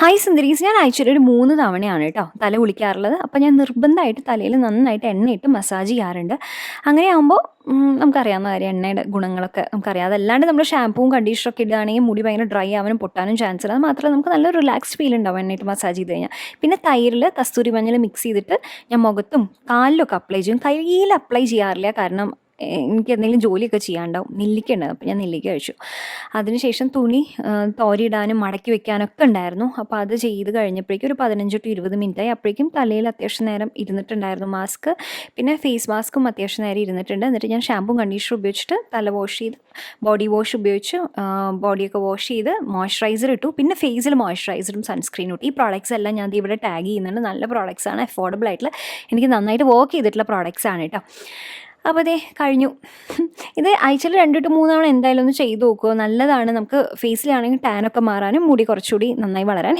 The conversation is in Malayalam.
ഹായ് സുന്ദരീസ്, ഞാൻ ആഴ്ചയിൽ ഒരു 3 തവണയാണ് കേട്ടോ തല കുളിക്കാറുള്ളത്. അപ്പോൾ ഞാൻ നിർബന്ധമായിട്ട് തലയിൽ നന്നായിട്ട് എണ്ണയിട്ട് മസാജ് ചെയ്യാറുണ്ട്. അങ്ങനെയാകുമ്പോൾ നമുക്കറിയാവുന്ന കാര്യം, എണ്ണയുടെ ഗുണങ്ങളൊക്കെ നമുക്കറിയാം. അതല്ലാണ്ട് നമ്മൾ ഷാമ്പൂവും കണ്ടീഷണറൊക്കെ ഇടുകയാണെങ്കിൽ മുടി ഭയങ്കര ഡ്രൈ ആവാനും പൊട്ടാനും ചാൻസ് ഉണ്ട്. അത് മാത്രമല്ല, നമുക്ക് നല്ല റിലാക്സ്ഡ് ഫീൽ ഉണ്ടാവും എണ്ണയിട്ട് മസാജ് ചെയ്ത് കഴിഞ്ഞാൽ. പിന്നെ തൈരിൽ കസ്തൂരി മഞ്ഞൾ മിക്സ് ചെയ്തിട്ട് ഞാൻ മുഖത്തും കാലിലൊക്കെ അപ്ലൈ ചെയ്യും. കയ്യിൽ അപ്ലൈ ചെയ്യാറില്ല, കാരണം എനിക്ക് എന്തെങ്കിലും ജോലിയൊക്കെ ചെയ്യാനുണ്ടാവും. നെല്ലിക്ക ഉണ്ടാവും, അപ്പോൾ ഞാൻ നെല്ലിക്ക കഴിച്ചു. അതിനുശേഷം തുണി തോരിയിടാനും മടക്കി വെക്കാനൊക്കെ ഉണ്ടായിരുന്നു. അപ്പോൾ അത് ചെയ്ത് കഴിഞ്ഞപ്പോഴേക്കും ഒരു 15 to 20 മിനിറ്റായി. അപ്പോഴേക്കും തലയിൽ അത്യാവശ്യം നേരം ഇരുന്നിട്ടുണ്ടായിരുന്നു മാസ്ക്. പിന്നെ ഫേസ് മാസ്കും അത്യാവശ്യം നേരം ഇരുന്നിട്ടുണ്ട്. എന്നിട്ട് ഞാൻ ഷാമ്പും കണ്ടീഷണർ ഉപയോഗിച്ചിട്ട് തല വാഷ് ചെയ്ത്, ബോഡി വാഷ് ഉപയോഗിച്ച് ബോഡിയൊക്കെ വാഷ് ചെയ്ത് മോയ്സ്ചറൈസർ ഇട്ടു. പിന്നെ ഫേസിൽ മോയ്സ്ചറൈസറും സൺസ്ക്രീനും ഇട്ടു. ഈ പ്രോഡക്റ്റ്സ് എല്ലാം ഞാൻ ഇവിടെ ടാഗ് ചെയ്യുന്നുണ്ട്. നല്ല പ്രോഡക്റ്റ്സാണ്, അഫോർഡബിൾ ആയിട്ടുള്ള, എനിക്ക് നന്നായിട്ട് വർക്ക് ചെയ്തിട്ടുള്ള പ്രോഡക്റ്റ്സാണ് കേട്ടോ. അപ്പോൾ അതേ കഴിഞ്ഞു. ഇത് ആഴ്ചയിൽ 2 to 3 തവണ എന്തായാലും ഒന്ന് ചെയ്ത് നോക്കുക. നല്ലതാണ്. നമുക്ക് ഫേസിലാണെങ്കിൽ ടാനൊക്കെ മാറാനും മുടി കുറച്ചുകൂടി നന്നായി വളരാൻ